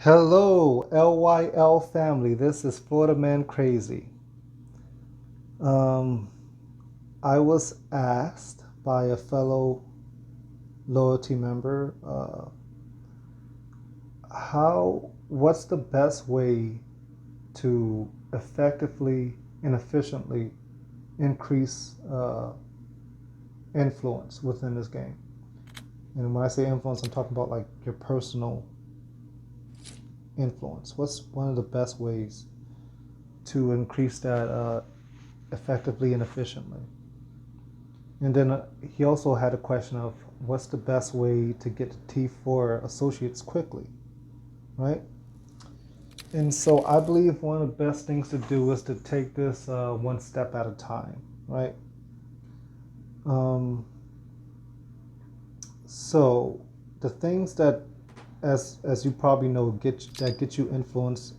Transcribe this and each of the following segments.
Hello, LYL family. This is Florida Man Crazy. Um, I was asked by a fellow loyalty member, what's the best way to effectively and efficiently increase influence within this game? And when I say influence, I'm talking about like your personal influence. What's one of the best ways to increase that effectively and efficiently? And then he also had a question of what's the best way to get to T4 associates quickly, right? And so I believe one of the best things to do is to take this one step at a time, right? Um, so the things that, as you probably know, get you influence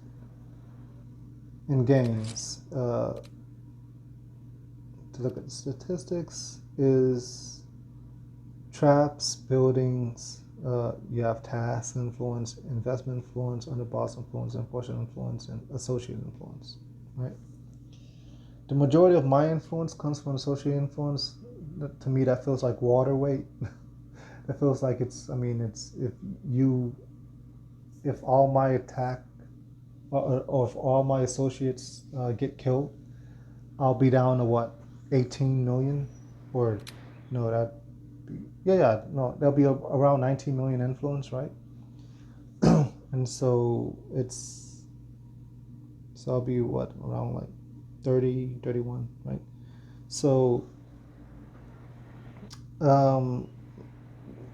in games. To look at the statistics is traps, buildings, you have task influence, investment influence, underboss influence, enforcer influence, and associate influence, right? The majority of my influence comes from associate influence. To me, that feels like water weight. That feels like it's if all my attack or if all my associates get killed, I'll be down to what, 18 million, or no, no, there'll be around 19 million influence, right? And so I'll be what, around like 30, 31, right? So um,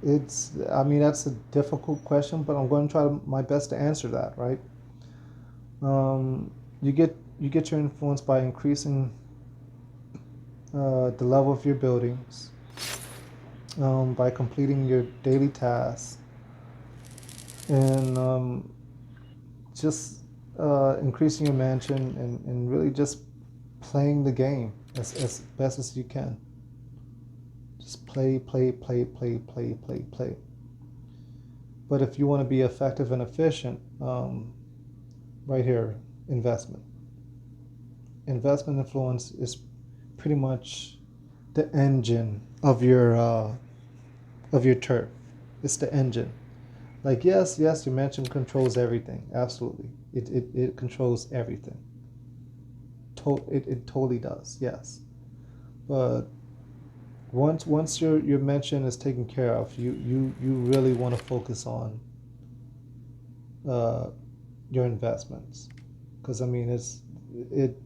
that's a difficult question, but I'm going to try my best to answer that, right? Um, you get your influence by increasing the level of your buildings, by completing your daily tasks, and just increasing your mansion, and really just playing the game as best as you can. Just play, play, play, play, play, play, play. But if you want to be effective and efficient, right here, investment. Investment influence is pretty much the engine of your turf. It's the engine. Like, yes, your mansion controls everything. Absolutely, it controls everything. It totally does. Yes, but once your mention is taken care of, you really want to focus on uh, your investments, because it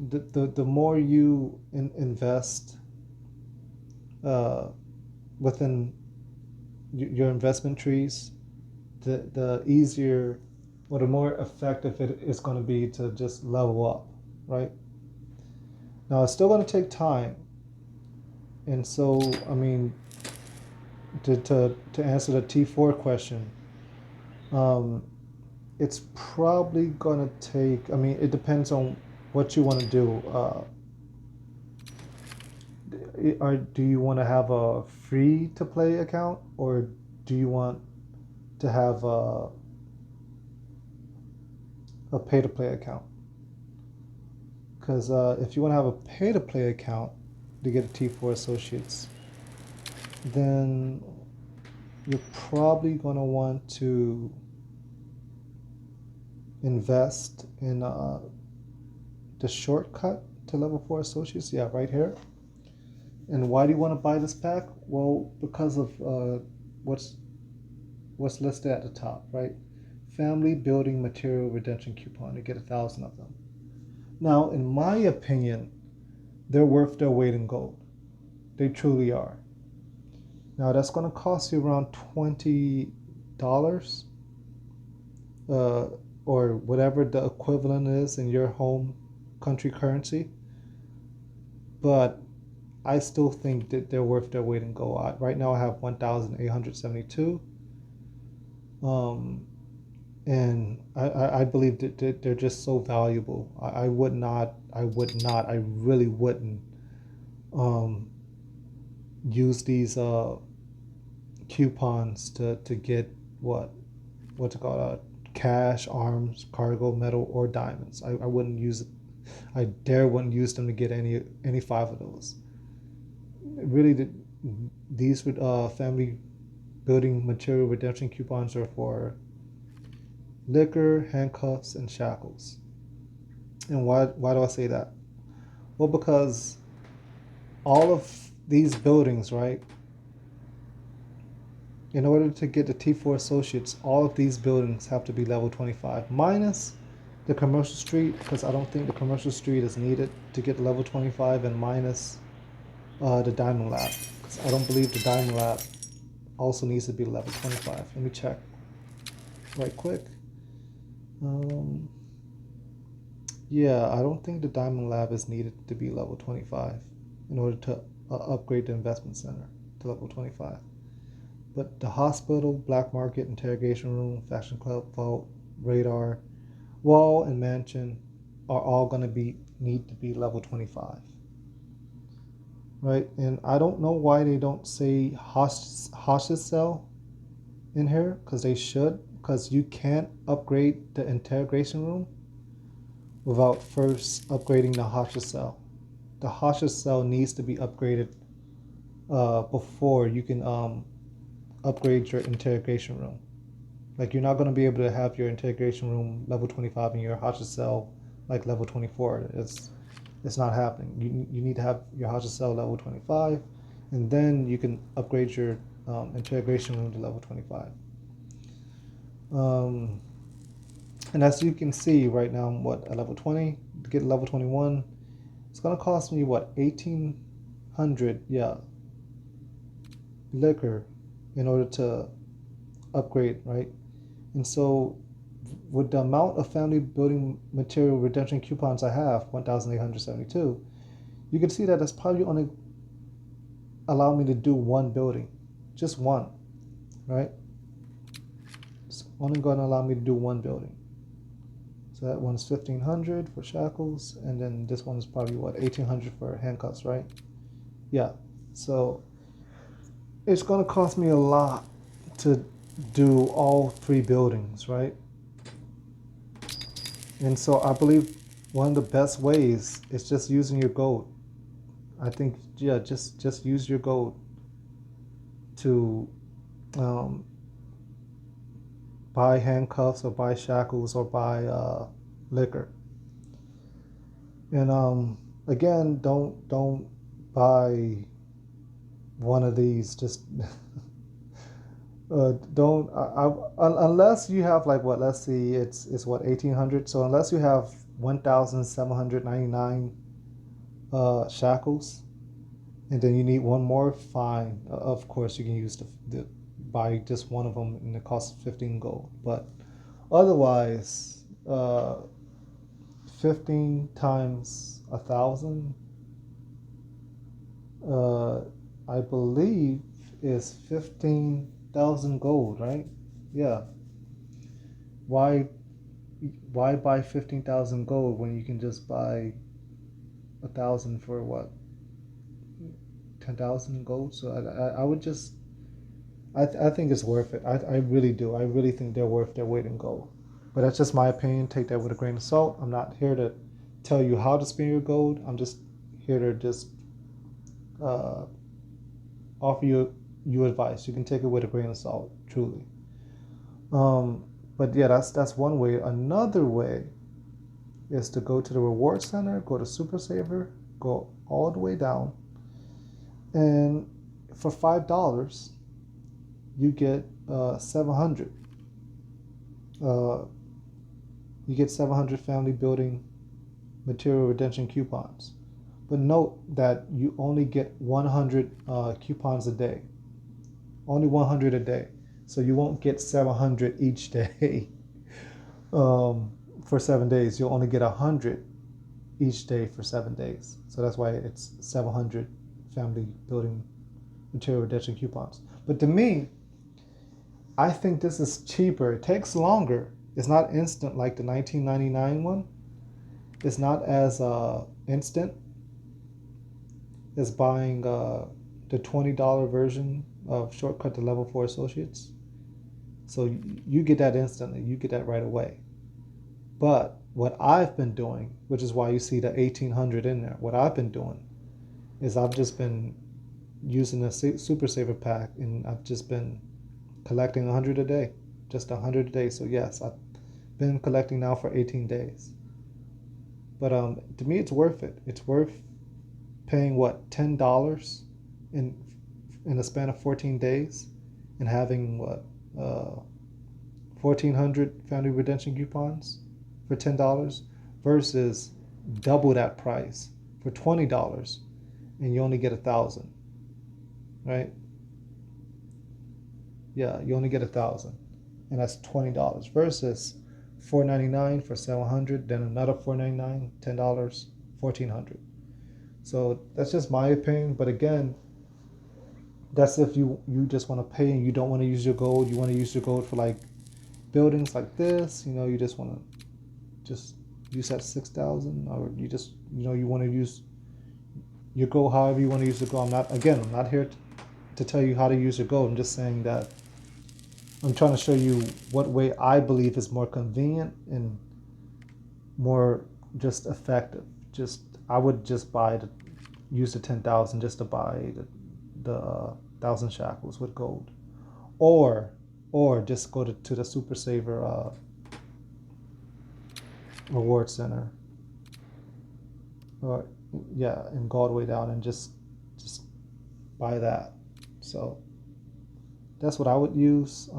the more you invest uh, within your investment trees, the easier or the more effective it is going to be to just level up, right? Now it's still going to take time, and so to answer the T4 question, um, it's probably going to take. It depends on what you want to do. Do you want to have a free to play account, or do you want to have a pay to play account? Because if you want to have a pay to play account to get a T4 associates, then you're probably going to want to invest in the shortcut to level 4 associates. Yeah, right here. And why do you want to buy this pack? Well, because of what's listed at the top, right? Family building material redemption coupon. You get 1,000 of them. Now, in my opinion, they're worth their weight in gold. They truly are. Now, that's going to cost you around $20, uh, or whatever the equivalent is in your home country currency. But I still think that they're worth their weight in gold. Right now, I have 1,872. And I believe that they're just so valuable. I would not, I really wouldn't use these coupons to get what's it called, cash, arms, cargo, metal, or diamonds. I wouldn't use it. I dare wouldn't use them to get any five of those. Really, these family building material redemption coupons are for liquor, handcuffs, and shackles. And why do I say that? Well, because all of these buildings, right? In order to get the T4 Associates, all of these buildings have to be level 25, minus the commercial street, because I don't think the commercial street is needed to get level 25, and minus the Diamond Lab, because I don't believe the Diamond Lab also needs to be level 25. Let me check right quick. Yeah, I don't think the Diamond Lab is needed to be level 25 in order to upgrade the investment center to level 25. But the hospital, black market, interrogation room, fashion club, vault, radar, wall, and mansion are all going to need to be level 25. Right? And I don't know why they don't say hostage cell in here, because they should, because you can't upgrade the interrogation room without first upgrading the hostage cell. The hostage cell needs to be upgraded before you can upgrade your interrogation room. Like, you're not going to be able to have your interrogation room level 25 and your hostage cell like level 24. It's not happening. You need to have your hostage cell level 25, and then you can upgrade your interrogation room to level 25. And as you can see right now, at level 20, to get level 21, it's going to cost me, 1,800, liquor in order to upgrade, right? And so with the amount of family building material redemption coupons I have, 1,872, you can see that it's probably only allow me to do one building, just one, right? It's only going to allow me to do one building. So that one's 1,500 for shackles, and then this one's probably 1,800 for handcuffs, right? Yeah. So it's going to cost me a lot to do all three buildings, right? And so I believe one of the best ways is just using your gold. I think, just use your gold to buy handcuffs or buy shackles or buy liquor. And again, don't buy one of these. Just don't unless you have let's see, it's 1,800. So unless you have 1,799 shackles, and then you need one more, fine. Of course, you can use the buy just one of them, and it costs 15 gold. But otherwise, 15 times 1,000, I believe, is 15,000 gold, right? Yeah. Why buy 15,000 gold when you can just buy 1,000 for 10,000 gold? So I would just, I think it's worth it. I really do. I really think they're worth their weight in gold. But that's just my opinion. Take that with a grain of salt. I'm not here to tell you how to spend your gold. I'm just here to just offer you advice. You can take it with a grain of salt, truly. But yeah, that's one way. Another way is to go to the reward center, go to Super Saver, go all the way down, and for $5, you get 700. You get 700 family building material redemption coupons. But note that you only get 100 coupons a day. Only 100 a day. So you won't get 700 each day for 7 days. You'll only get 100 each day for 7 days. So that's why it's 700 family building material redemption coupons. But to me, I think this is cheaper. It takes longer. It's not instant like the 1999 one. It's not as instant as buying the $20 version of shortcut to level 4 associates. So you get that instantly. You get that right away. But what I've been doing, which is why you see the 1800 in there, what I've been doing is I've just been using a super saver pack, and I've just been collecting 100 a day, just 100 a day. So yes, I've been collecting now for 18 days. But to me, it's worth it. It's worth paying what, $10 in a span of 14 days, and having what 1,400 family redemption coupons for $10 versus double that price for $20, and you only get 1,000, right? Yeah, you only get 1,000, and that's $20 versus $4.99 for 700, then another $4.99, $10, 1,400. So that's just my opinion. But again, that's if you just want to pay and you don't want to use your gold. You want to use your gold for like buildings like this. You just want to just use that 6,000, or you just you want to use your gold however you want to use the gold. I'm not here to tell you how to use your gold. I'm just saying that I'm trying to show you what way I believe is more convenient and more just effective. I would just use the 10,000 just to buy the 1,000 shackles with gold, or just go to the Super Saver reward center, or and go all the way down and just buy that. So that's what I would use.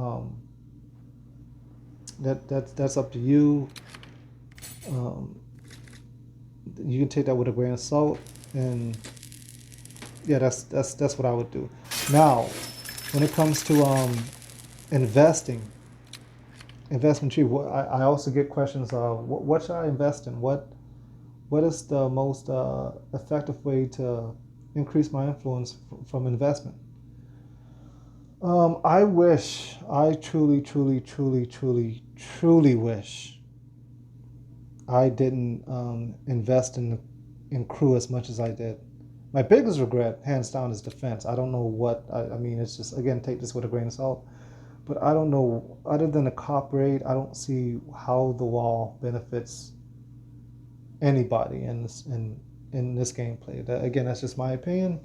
That's up to you. You can take that with a grain of salt, and yeah, that's what I would do. Now, when it comes to investment tree, I also get questions of what should I invest in? What is the most effective way to increase my influence from investment? I truly wish I didn't invest in crew as much as I did. My biggest regret, hands down, is defense. I don't know what, I mean, it's just, again, take this with a grain of salt. But I don't know, other than the cop raid, I don't see how the wall benefits anybody in this gameplay. Again, that's just my opinion.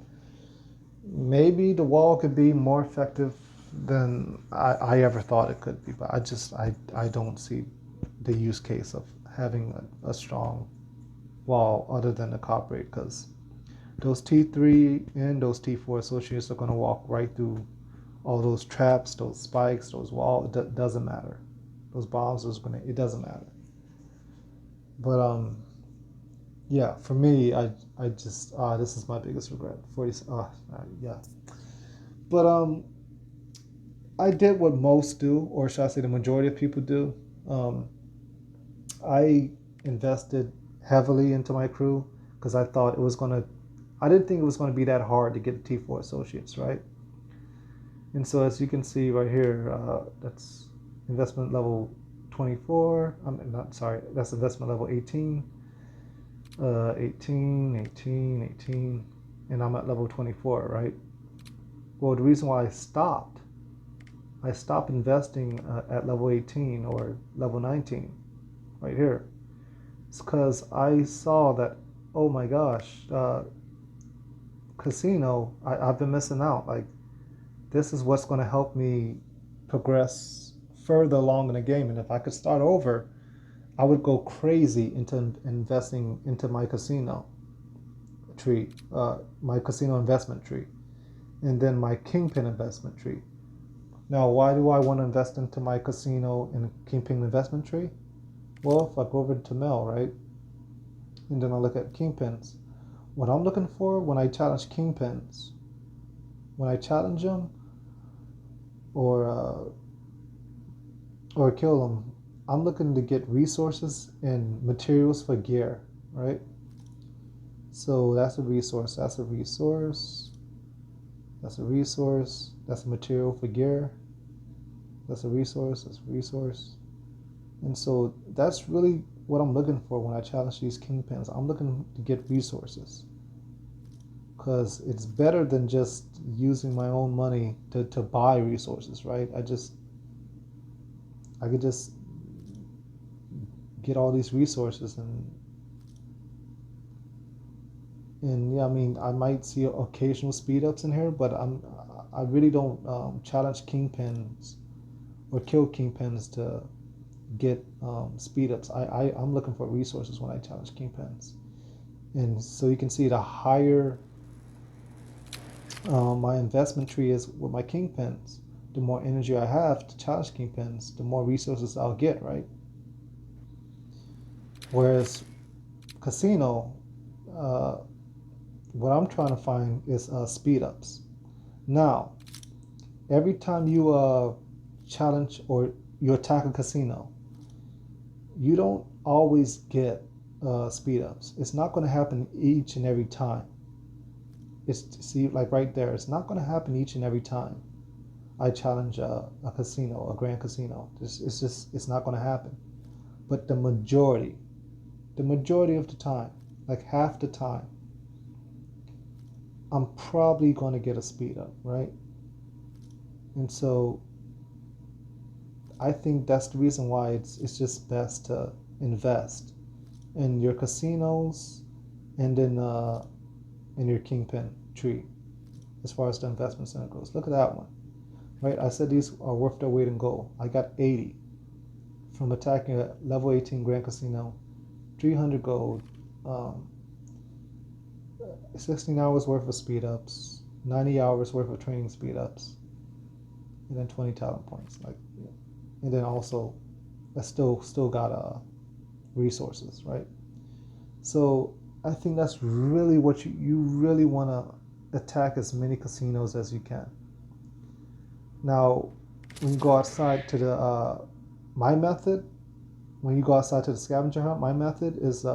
Maybe the wall could be more effective than I ever thought it could be, but I don't see the use case of having a strong wall other than the cop rate, because those T3 and those T4 associates are going to walk right through all those traps, those spikes, those walls. It doesn't matter. Those bombs, it doesn't matter. But yeah, for me, I just this is my biggest regret. 40. Yeah. But I did what most do, or should I say the majority of people do. I invested heavily into my crew because I thought I didn't think it was gonna be that hard to get the T4 associates, right? And so as you can see right here, that's investment level 24. I'm not sorry, that's investment level 18. 18, and I'm at level 24, right? Well, the reason why I stopped investing at level 18 or level 19 right here. It's because I saw that, oh my gosh, casino, I've been missing out. Like, this is what's going to help me progress further along in the game. And if I could start over, I would go crazy into investing into my casino tree, my casino investment tree, and then my kingpin investment tree. Now, why do I want to invest into my casino and kingpin investment tree? Well, if I go over to Mel, right, and then I look at kingpins, what I'm looking for when I challenge kingpins, when I challenge them or kill them, I'm looking to get resources and materials for gear, right? So that's a resource, that's a resource, that's a resource, that's a material for gear, that's a resource, that's a resource. And so that's really what I'm looking for when I challenge these kingpins. I'm looking to get resources. because it's better than just using my own money to buy resources, right? I could just get all these resources and yeah, I mean, I might see occasional speed ups in here, but I really don't challenge kingpins or kill kingpins to get speed ups. I'm looking for resources when I challenge kingpins, and so you can see the higher my investment tree is with my kingpins, the more energy I have to challenge kingpins, the more resources I'll get, right? Whereas casino, uh, what I'm trying to find is speed ups. Now, every time you challenge or you attack a casino, you don't always get speed ups. It's not going to happen each and every time. It's see like right there. It's not going to happen each and every time I challenge a casino, a grand casino. It's not going to happen. But the majority of the time, like half the time, I'm probably going to get a speed up, right? And so I think that's the reason why it's just best to invest in your casinos and in your kingpin tree as far as the investment center goes. Look at that one, right? I said these are worth their weight in gold. I got 80 from attacking a level 18 Grand Casino, 300 gold, um, 16 hours worth of speed ups, 90 hours worth of training speed ups, and then 20 talent points. Like, and then also, I still got resources, right? So I think that's really what you really want to attack as many casinos as you can. Now, when you go outside to the my method, when you go outside to the scavenger hunt, my method is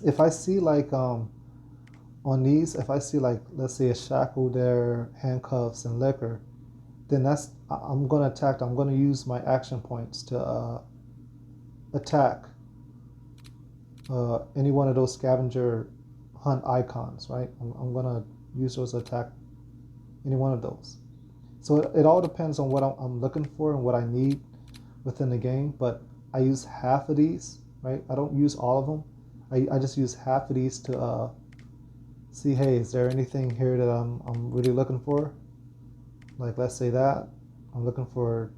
if I see like on these, if I see like let's say a shackle there, handcuffs and liquor, then I'm gonna attack. I'm gonna use my action points to attack any one of those scavenger hunt icons, right? I'm gonna use those to attack any one of those. So it all depends on what I'm looking for and what I need within the game, but I use half of these, right? I don't use all of them. I just use half of these to see, hey, is there anything here that I'm really looking for? Like let's say that I'm looking for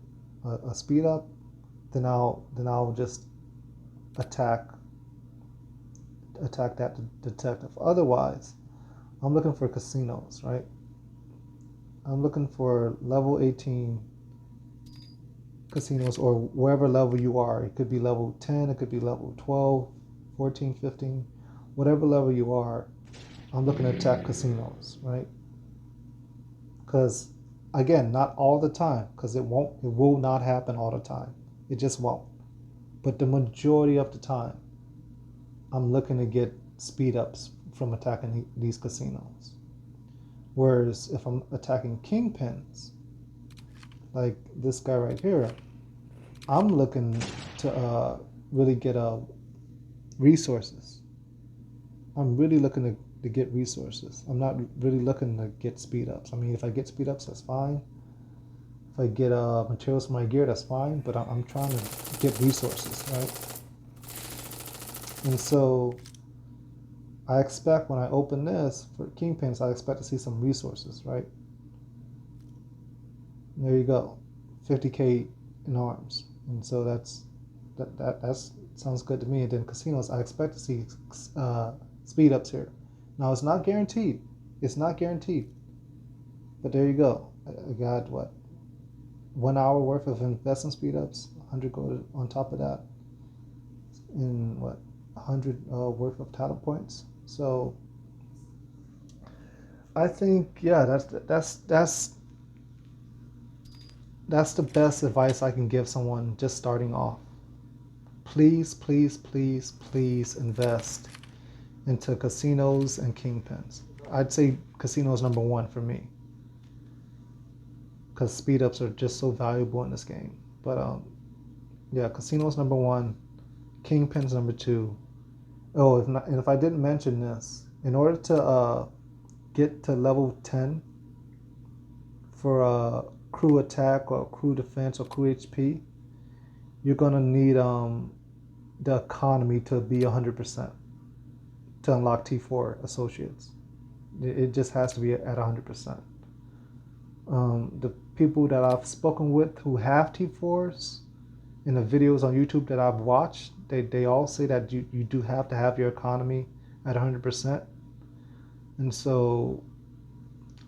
a speed up, then I'll just attack that detective. Otherwise, I'm looking for casinos, right? I'm looking for level 18 casinos or wherever level you are. It could be level 10, it could be level 12, 14, 15, whatever level you are. I'm looking to attack casinos, right? Because again, not all the time, because it will not happen all the time. It just won't. But the majority of the time, I'm looking to get speed ups from attacking these casinos. Whereas if I'm attacking kingpins, like this guy right here, I'm looking to really get resources. I'm really looking to get resources. I'm not really looking to get speed ups. I mean, if I get speed ups, that's fine. If I get materials for my gear, that's fine. But I'm trying to get resources, right? And so I expect when I open this for kingpins, I expect to see some resources, right? There you go, 50K in arms, and so that sounds good to me. And then casinos, I expect to see speed ups here. Now it's not guaranteed. It's not guaranteed, but there you go. I got what 1 hour worth of investment speed ups, 100 gold on top of that, and what 100 worth of talent points. So I think yeah, that's the best advice I can give someone just starting off. Please, please, please, please invest into casinos and kingpins. I'd say casinos number one for me because speed ups are just so valuable in this game. But yeah, casinos number one, kingpins number two. Oh, if I didn't mention this, in order to get to level 10 for a crew attack or crew defense or crew HP, you're gonna need the economy to be 100% to unlock T4 associates. It just has to be at 100%. The people that I've spoken with who have T4s in the videos on YouTube that I've watched, they all say that you do have to have your economy at 100%. And so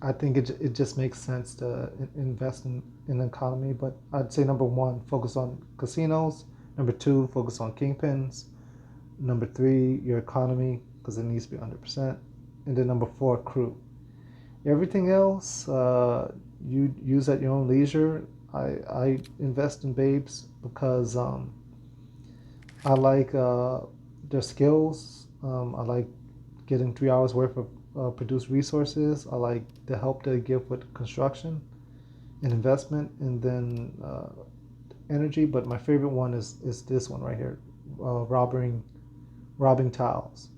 I think it just makes sense to invest in the economy. But I'd say number one, focus on casinos. Number two, focus on kingpins. Number three, your economy, because it needs to be 100%. And then number four, crew. Everything else, you use at your own leisure. I invest in babes because I like their skills. I like getting 3 hours worth of produced resources. I like the help they give with construction and investment, and then energy. But my favorite one is this one right here, robbing tiles.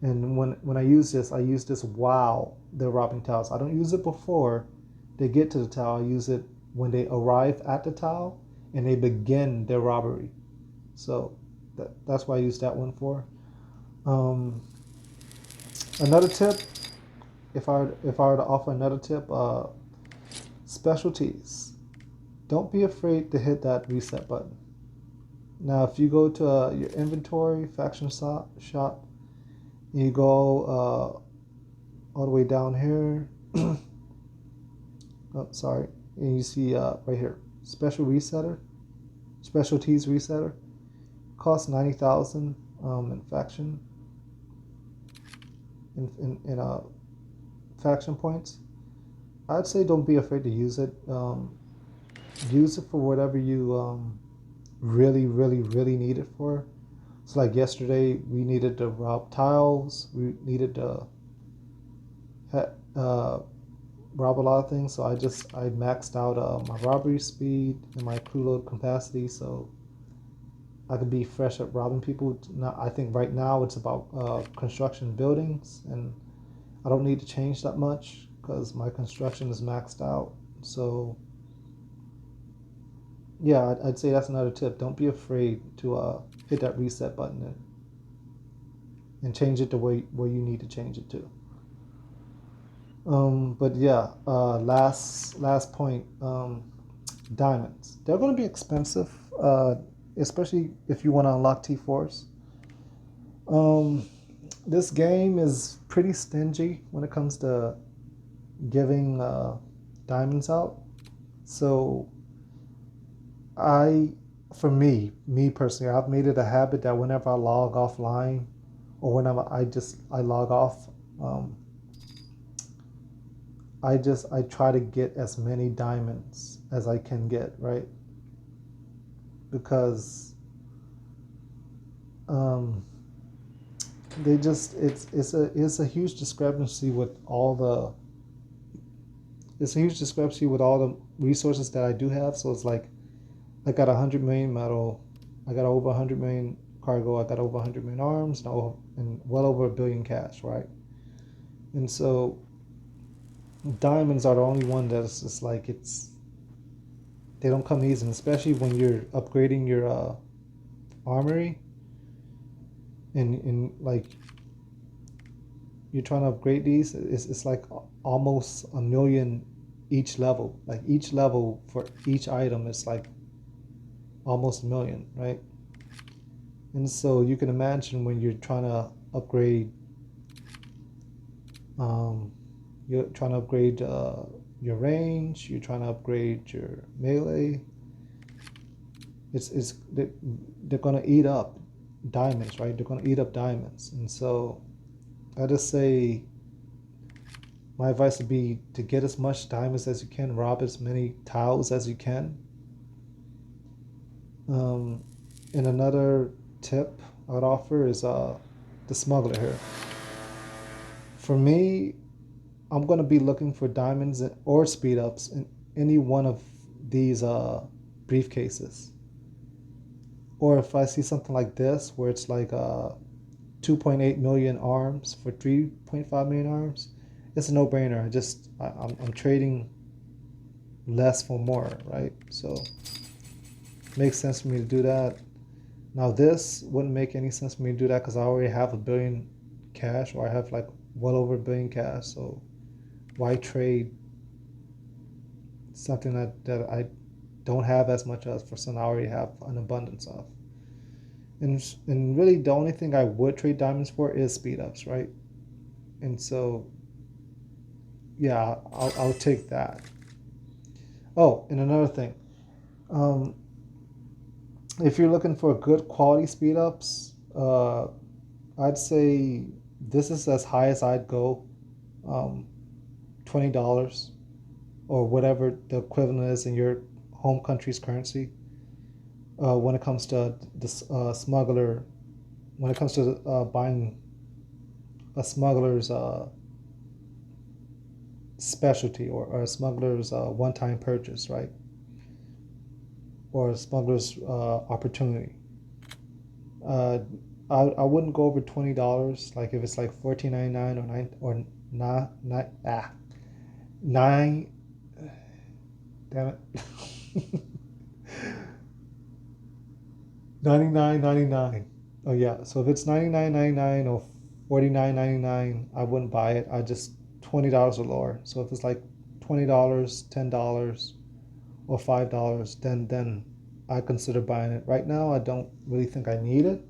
And when I use this while they're robbing tiles. I don't use it before they get to the tile. I use it when they arrive at the tile and they begin their robbery. So that's why I use that one for. Another tip, if I were to offer another tip, specialties. Don't be afraid to hit that reset button. Now, if you go to your inventory, faction shop, and you go all the way down here. Oh, sorry. And you see right here, specialties resetter. Costs 90,000 in faction. In faction points. I'd say don't be afraid to use it. Use it for whatever you really, really, really need it for. So like yesterday, we needed to rob tiles. We needed to rob a lot of things. So I maxed out my robbery speed and my crew load capacity, so I could be fresh at robbing people. Now I think right now it's about construction buildings, and I don't need to change that much because my construction is maxed out. So yeah, I'd say that's another tip. Don't be afraid to hit that reset button and change it to where you need to change it to. But yeah, last point. Diamonds. They're going to be expensive, especially if you want to unlock T4s. This game is pretty stingy when it comes to giving diamonds out. So for me personally, I've made it a habit that whenever I log offline or whenever I log off, I try to get as many diamonds as I can get, right? Because it's a huge discrepancy with all the resources that I do have. So it's like I got 100 million metal, I got over 100 million cargo, I got over 100 million arms, and well over $1 billion cash, right? And so diamonds are the only one that's just like they don't come easy, and especially when you're upgrading your armory and like you're trying to upgrade these. It's like almost a million each level. Like each level for each item is like almost a million, right? And so you can imagine when you're trying to upgrade your range, you're trying to upgrade your melee. They're gonna eat up diamonds, right? They're gonna eat up diamonds, and so I just say my advice would be to get as much diamonds as you can, rob as many tiles as you can. And another tip I'd offer is the smuggler here. For me, I'm going to be looking for diamonds or speed ups in any one of these briefcases. Or if I see something like this, where it's like 2.8 million arms for 3.5 million arms, it's a no-brainer. I'm trading less for more, right? So it makes sense for me to do that. Now this wouldn't make any sense for me to do that because I already have $1 billion cash, or I have like well over $1 billion cash. So why trade something that I don't have as much of for something I already have an abundance of? And really the only thing I would trade diamonds for is speed ups, right? And so yeah, I'll take that. Oh, and another thing, um, if you're looking for good quality speed ups, I'd say this is as high as I'd go, um, $20 or whatever the equivalent is in your home country's currency. When it comes to the smuggler, when it comes to buying a smuggler's specialty, or a smuggler's one-time purchase, right? Or a smuggler's opportunity. Uh, I wouldn't go over $20. Like if it's like $14.99 or nine. Damn it. 99.99. Oh yeah. So if it's 99.99 or 49.99, I wouldn't buy it. I just $20 or lower. So if it's like $20, $10, or $5, then I consider buying it. Right now, I don't really think I need it.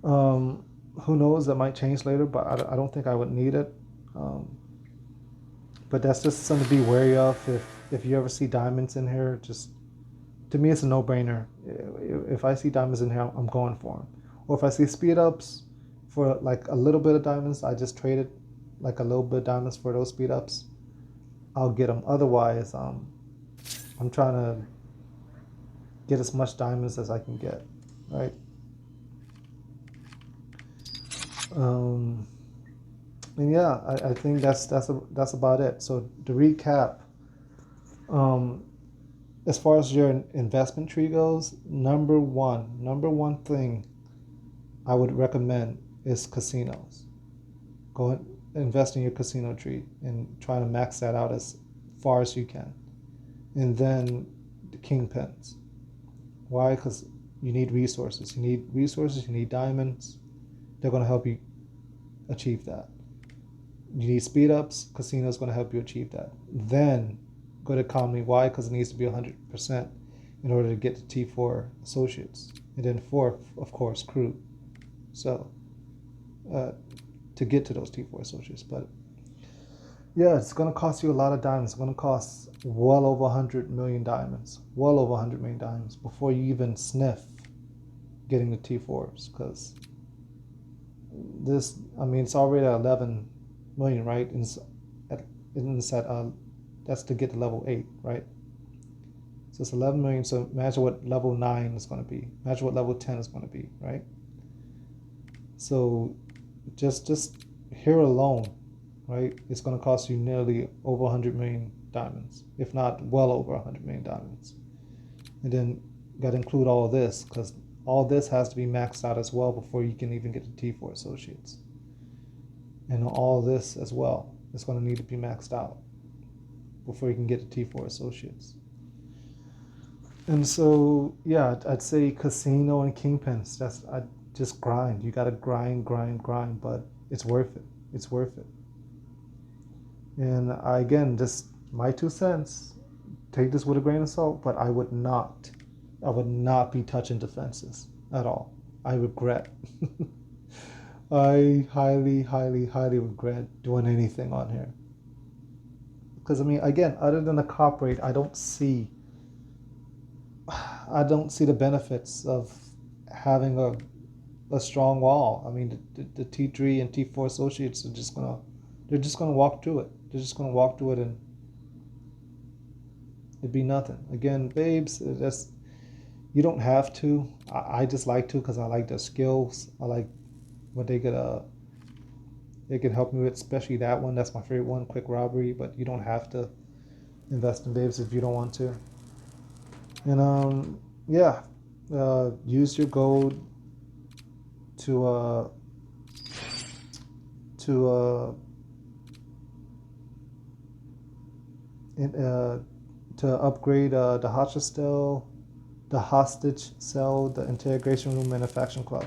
Um, who knows? That might change later, but I don't think I would need it. Um, but that's just something to be wary of. If you ever see diamonds in here, just to me, it's a no-brainer. If I see diamonds in here, I'm going for them. Or if I see speed ups for like a little bit of diamonds, I just traded like a little bit of diamonds for those speed ups. I'll get them. Otherwise, I'm trying to get as much diamonds as I can get, right? Um, and yeah, I think that's about it. So to recap, um, as far as your investment tree goes, number one thing I would recommend is casinos. Go and invest in your casino tree and try to max that out as far as you can. And then the kingpins. Why? Because you need resources. You need resources. You need diamonds. They're going to help you achieve that. You need speed ups. Casino is going to help you achieve that. Then go to economy. Why? Because it needs to be 100% in order to get to T4 associates. And then fourth, of course, crew. So to get to those T4 associates. But yeah, it's going to cost you a lot of diamonds. It's going to cost well over 100 million diamonds. Well over 100 million diamonds before you even sniff getting the T4s. Because this, I mean, it's already at 11 million, right? And that's to get to level 8, right? So it's 11 million. So imagine what level 9 is going to be. Imagine what level 10 is going to be, right? So just here alone, right, it's going to cost you nearly over 100 million diamonds, if not well over 100 million diamonds. And then got to include all of this, because all this has to be maxed out as well before you can even get to T4 associates. And all of this as well is going to need to be maxed out before you can get to T4 associates. And so, yeah, I'd say casino and kingpins. I just grind. You got to grind, but it's worth it. It's worth it. And again, just my 2 cents. Take this with a grain of salt, but I would not be touching defenses at all. I regret. I highly, highly, highly regret doing anything on here. Because I mean, again, other than the cop rate, I don't see the benefits of having a strong wall. I mean, the T3 and T4 associates are just gonna walk through it. They're just gonna walk through it, and it'd be nothing. Again, babes, you don't have to. I just like to because I like their skills. I like what they can help me with, especially that one. That's my favorite one, quick robbery. But you don't have to invest in babes if you don't want to. And yeah, use your gold to to upgrade the hostage cell, the interrogation room, and the faction club.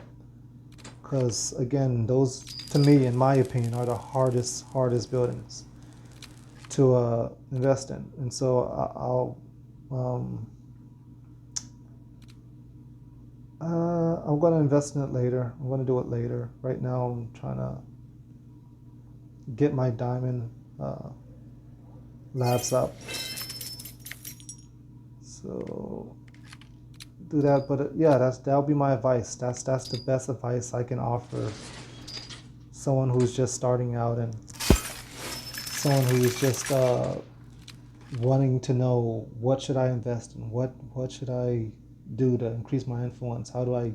Because again, those, to me, in my opinion, are the hardest buildings to invest in. And so I'm going to invest in it later. I'm going to do it later. Right now, I'm trying to get my diamond labs up. So do that. But yeah, that'll be my advice. That's the best advice I can offer someone who's just starting out and someone who's just wanting to know, what should I invest in? What should I do to increase my influence? How do I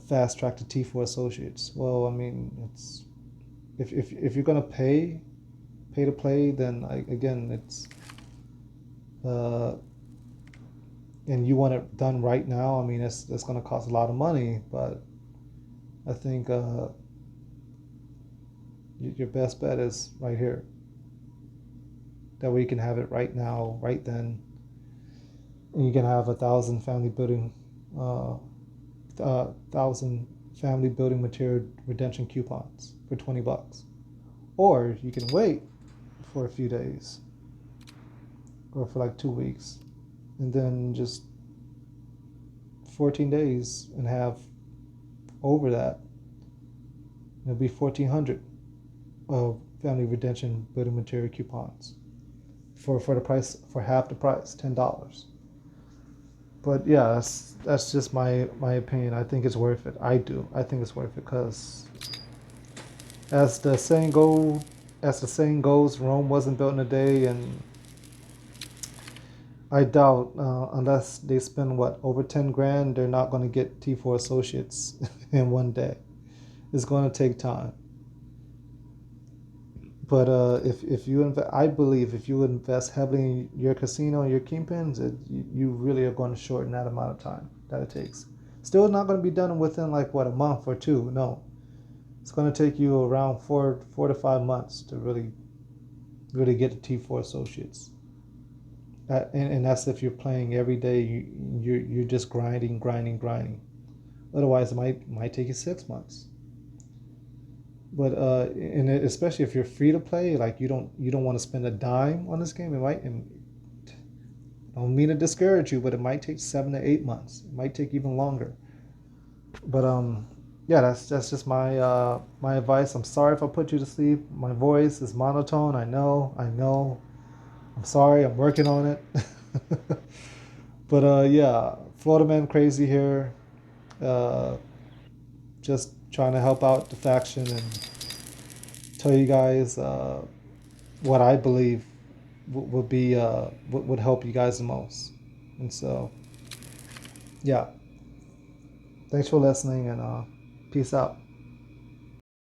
fast track to T4 associates? Well, I mean, it's if you're gonna pay to play, then again, it's and you want it done right now. I mean, it's gonna cost a lot of money, but I think your best bet is right here. That way you can have it right now, right then, and you can have 1,000 family building, 1,000 family building material redemption coupons for $20. Or you can wait for a few days, or for like 2 weeks, and then just 14 days and have over that. It'll be 1,400 of family redemption building material coupons for the price, for half the price, $10. But yeah, that's just my opinion. I think it's worth it. I think it's worth it because as the saying goes, Rome wasn't built in a day, and I doubt, unless they spend over 10 grand, they're not going to get T4 associates in one day. It's going to take time. But if you invest, I believe if you invest heavily in your casino and your kingpins, you really are going to shorten that amount of time that it takes. Still not going to be done within like a month or two. No, it's going to take you around 4 to 5 months to really get the T4 associates. And that's if you're playing every day. You're just grinding. Otherwise, it might take you 6 months. But and especially if you're free to play, like you don't want to spend a dime on this game. It might. And I don't mean to discourage you, but it might take 7 to 8 months. It might take even longer. But yeah, that's just my my advice. I'm sorry if I put you to sleep. My voice is monotone. I know. I'm sorry. I'm working on it. But yeah, Florida Man Crazy here. Just trying to help out the faction and tell you guys what I believe would be would help you guys the most. And so, yeah, thanks for listening, and peace out.